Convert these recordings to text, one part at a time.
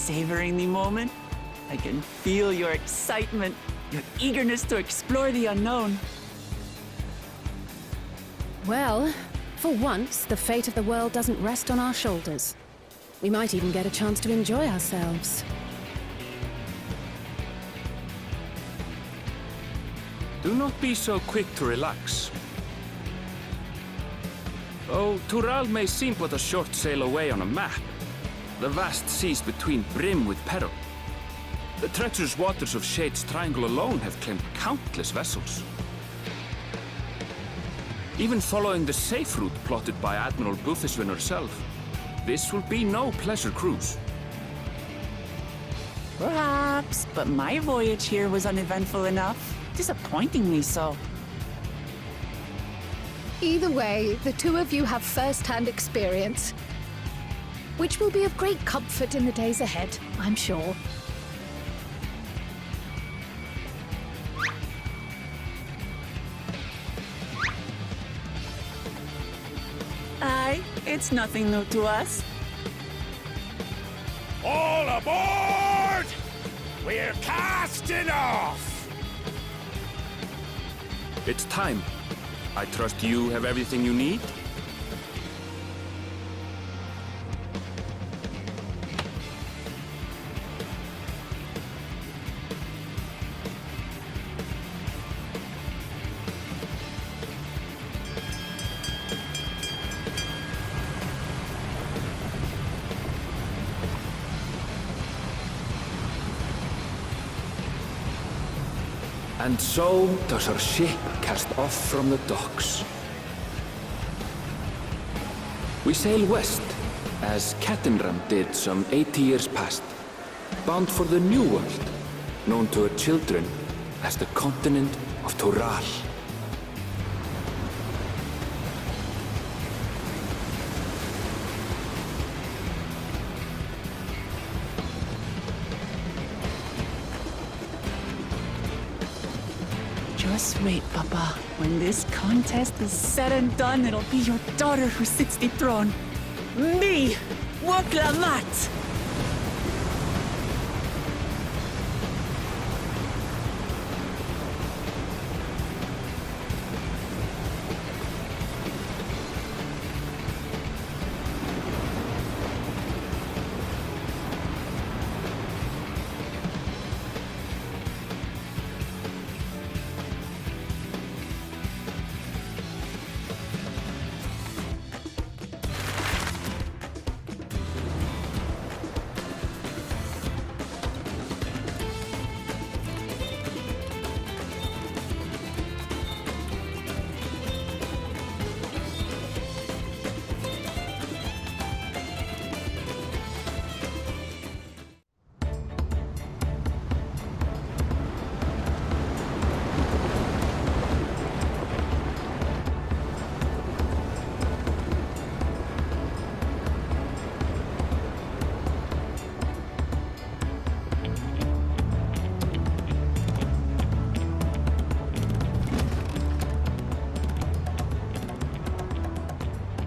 savoring the moment? I can feel your excitement, your eagerness to explore the unknown. Well, for once, the fate of the world doesn't rest on our shoulders. We might even get a chance to enjoy ourselves. Do not be so quick to relax. Though Tural may seem but a short sail away on a map, the vast seas between brim with peril. The treacherous waters of Shade's Triangle alone have claimed countless vessels. Even following the safe route plotted by Admiral Bufiswin herself, this will be no pleasure cruise. Perhaps, but my voyage here was uneventful enough. Disappointingly so. Either way, the two of you have first-hand experience, which will be of great comfort in the days ahead, I'm sure. Aye, it's nothing new to us. All aboard! We're casting off! It's time. I trust you have everything you need? And so does our ship cast off from the docks. We sail west, as Kettenram did some 80 years past, bound for the New World, known to her children as the continent of Tural. Just wait, Papa. When this contest is said and done, it'll be your daughter who sits the throne. Me! Woklamat!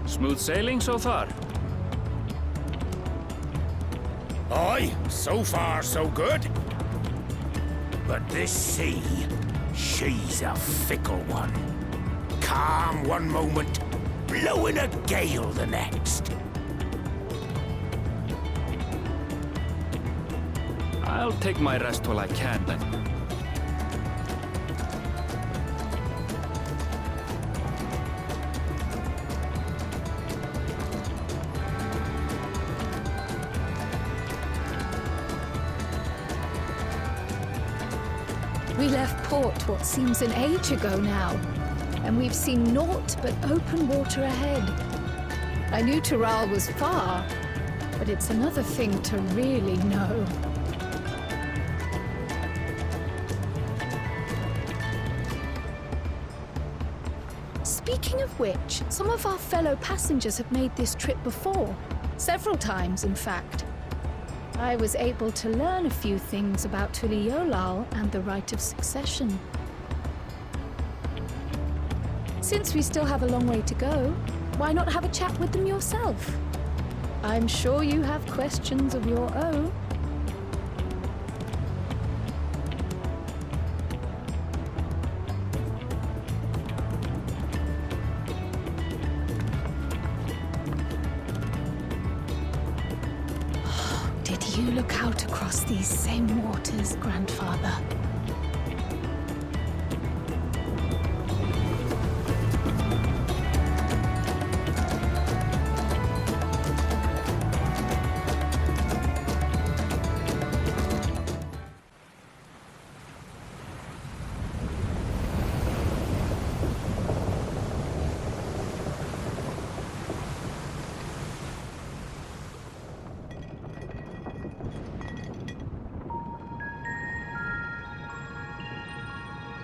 Smooth sailing so far? Aye, so far so good. But this sea, she's a fickle one. Calm one moment, blowing a gale the next. I'll take my rest while I can then. We left port what seems an age ago now, and we've seen naught but open water ahead. I knew Tural was far, but it's another thing to really know. Speaking of which, some of our fellow passengers have made this trip before. Several times, in fact. I was able to learn a few things about Tuliolal and the right of succession. Since we still have a long way to go, why not have a chat with them yourself? I'm sure you have questions of your own. you look out across these same waters, Grandfather?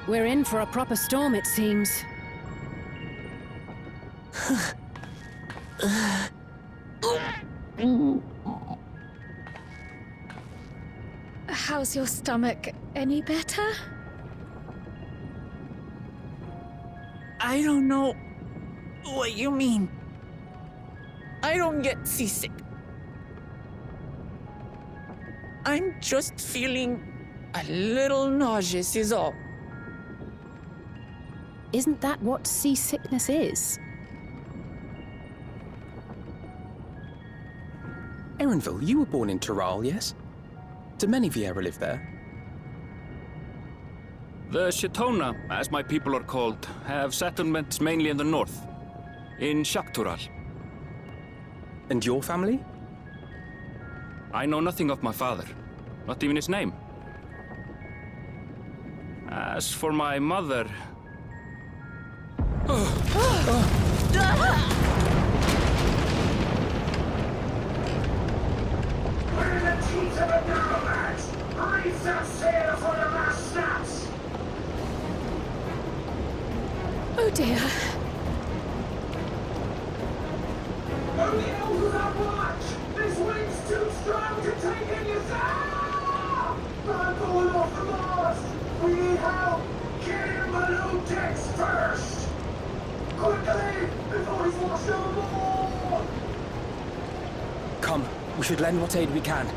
We're in for a proper storm, it seems. How's your stomach? Any better? I don't know what you mean. I don't get seasick. I'm just feeling a little nauseous is all. Isn't that what seasickness is? Erenville, you were born in Tural, yes? Do many Vieira live there? The Shetona, as my people are called, have settlements mainly in the north, in Shaktural. And your family? I know nothing of my father, not even his name. As for my mother... We're in the teeth of a nomad! Reef that sail for the last snaps! Oh dear. Only over that watch! This wind's too strong to take in your sound! I'm going off the mast! We need help! Get him below decks first! Quickly! Before he's washed overboard! Come, we should lend what aid we can.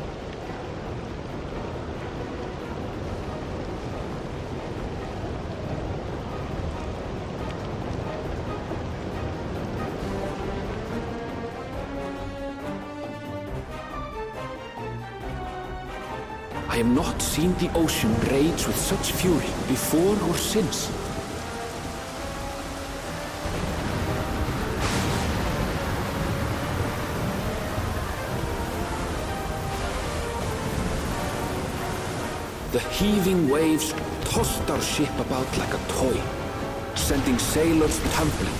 I have not seen the ocean rage with such fury before or since. The heaving waves tossed our ship about like a toy, sending sailors tumbling.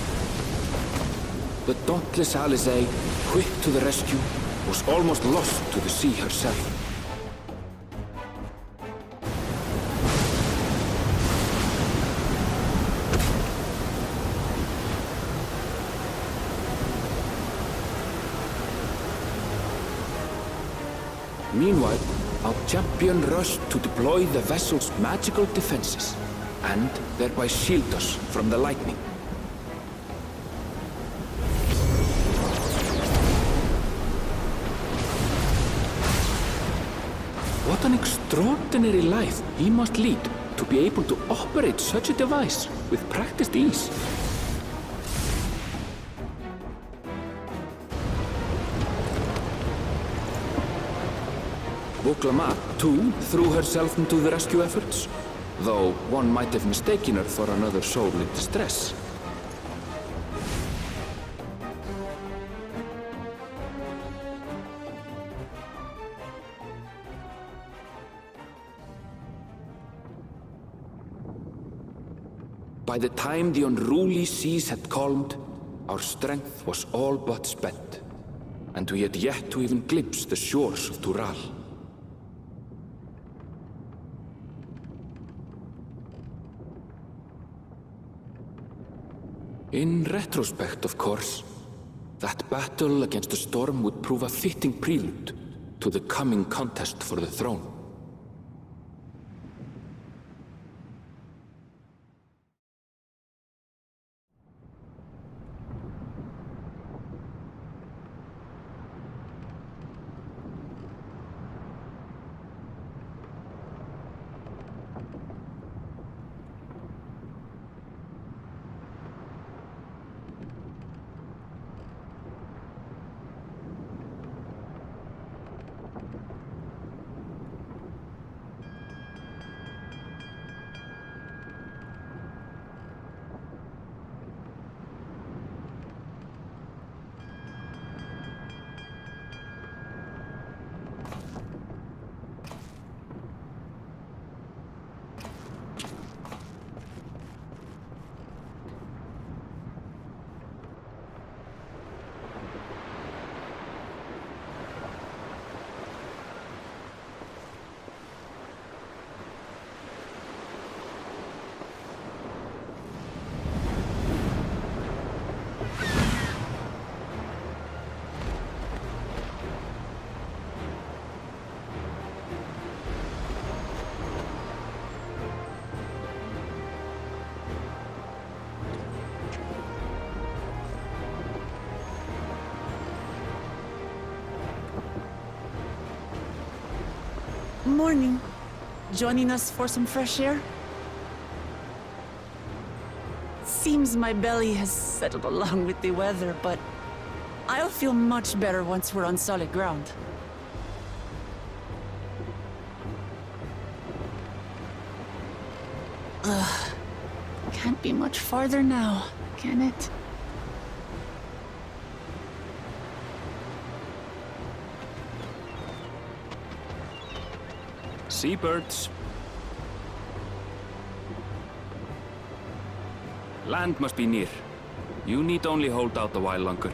The dauntless Alizé, quick to the rescue, was almost lost to the sea herself. Meanwhile, our champion rushed to deploy the vessel's magical defenses, and thereby shield us from the lightning. What an extraordinary life he must lead to be able to operate such a device with practiced ease. Boklama, too, threw herself into the rescue efforts, though one might have mistaken her for another soul in distress. By the time the unruly seas had calmed, our strength was all but spent, and we had yet to even glimpse the shores of Tural. In retrospect, of course, that battle against the storm would prove a fitting prelude to the coming contest for the throne. morning. Joining us for some fresh air? Seems my belly has settled along with the weather, but I'll feel much better once we're on solid ground. Ugh. Can't be much farther now, can it? Seabirds. Land must be near. You need only hold out a while longer.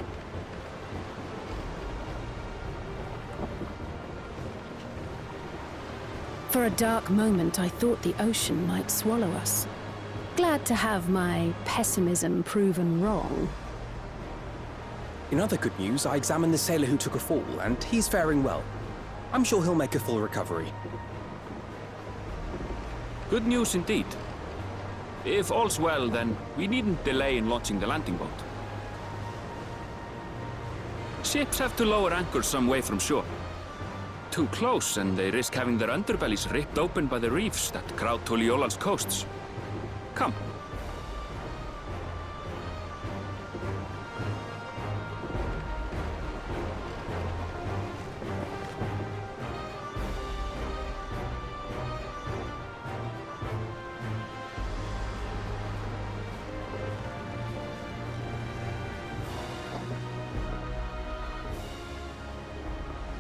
For a dark moment, I thought the ocean might swallow us. Glad to have my pessimism proven wrong. In other good news, I examined the sailor who took a fall, and he's faring well. I'm sure he'll make a full recovery. Good news indeed. If all's well, then we needn't delay in launching the landing boat. Ships have to lower anchor some way from shore. Too close, and they risk having their underbellies ripped open by the reefs that crowd Tuliola's coasts. Come.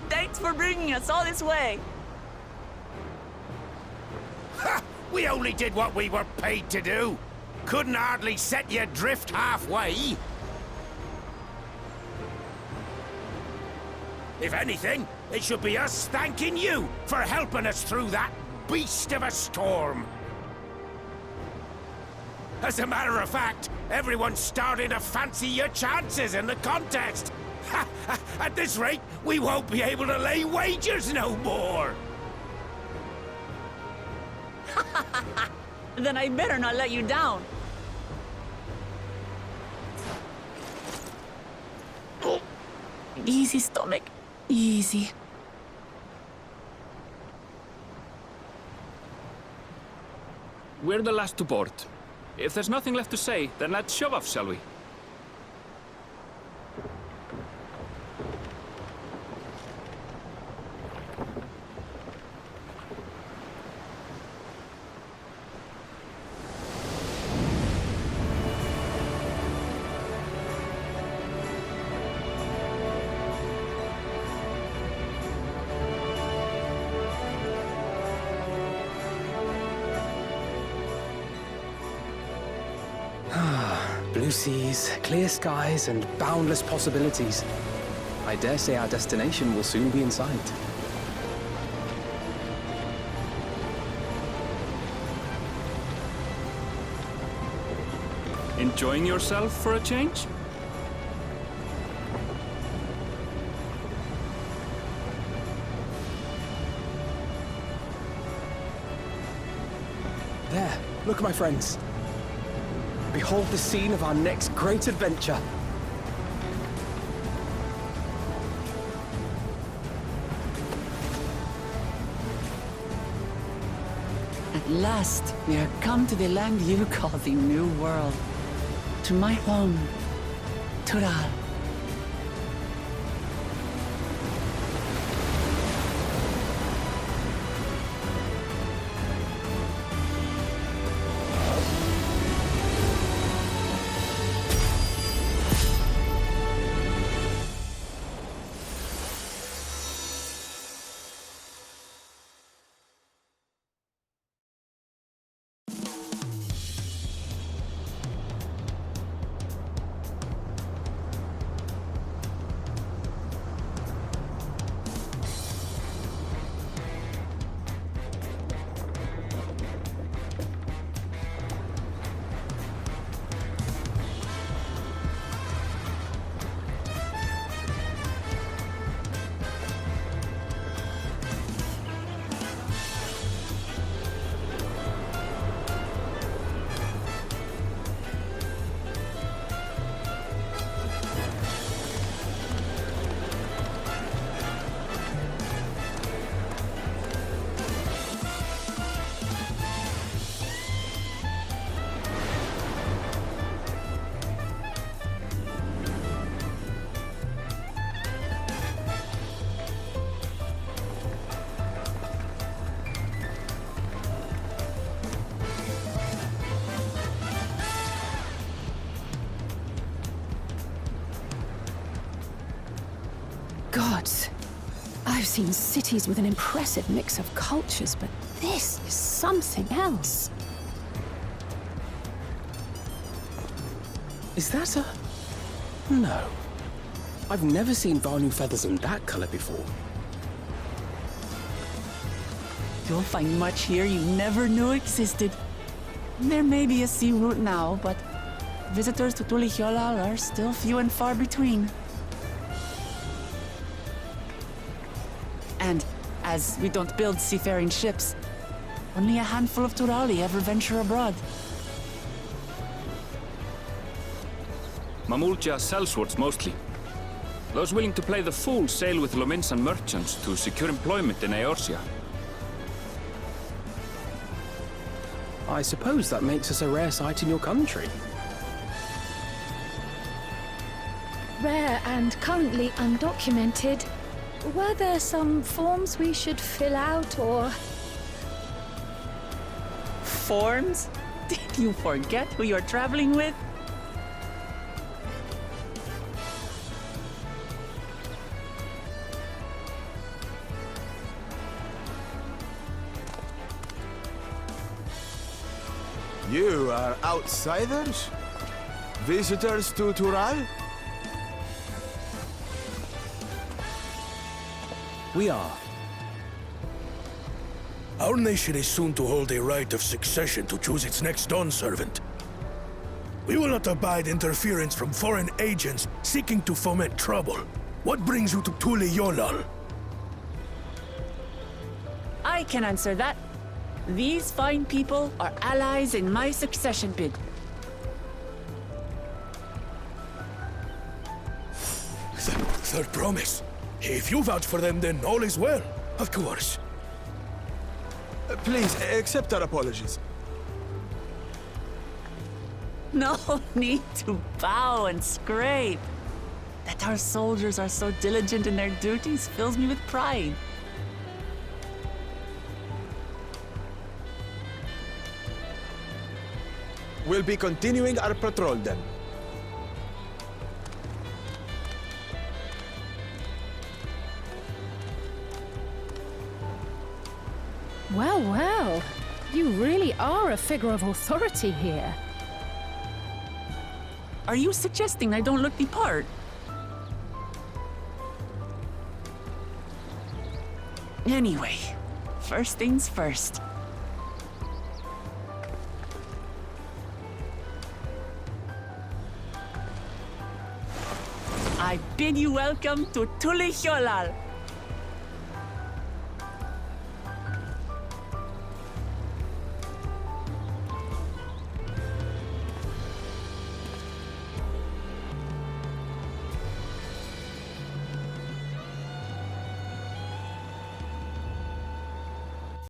Thanks for bringing us all this way. Ha! We only did what we were paid to do. Couldn't hardly set you adrift halfway. If anything, it should be us thanking you for helping us through that beast of a storm. As a matter of fact, everyone's starting to fancy your chances in the contest. At this rate, we won't be able to lay wagers no more. Then I better not let you down. Oh. Easy, stomach. Easy. We're the last to board. If there's nothing left to say, then let's shove off, shall we? Blue seas, clear skies, and boundless possibilities. I dare say our destination will soon be in sight. Enjoying yourself for a change? There, look, my friends. Behold the scene of our next great adventure. At last, we are come to the land you call the New World. To my home, Tural. What? I've seen cities with an impressive mix of cultures, but this is something else. Is that a... No. I've never seen Vanu feathers in that color before. You'll find much here you never knew existed. There may be a sea route now, but visitors to Tulihyolal are still few and far between. And as we don't build seafaring ships, only a handful of Turali ever venture abroad. Mamulja sellswords mostly. Those willing to play the fool sail with Lominsan merchants to secure employment in Eorzea. I suppose that makes us a rare sight in your country. Rare and currently undocumented. Were there some forms we should fill out, or...? Forms? Did you forget who you're traveling with? You are outsiders? Visitors to Tural? We are. Our nation is soon to hold a right of succession to choose its next Dawn servant. We will not abide interference from foreign agents seeking to foment trouble. What brings you to Tulihyolal? I can answer that. These fine people are allies in my succession bid. Third promise. If you vouch for them, then all is well. Of course. Please, accept our apologies. No need to bow and scrape. That our soldiers are so diligent in their duties fills me with pride. We'll be continuing our patrol then. Well, well. You really are a figure of authority here. Are you suggesting I don't look the part? Anyway, first things first. I bid you welcome to Tulihyolal.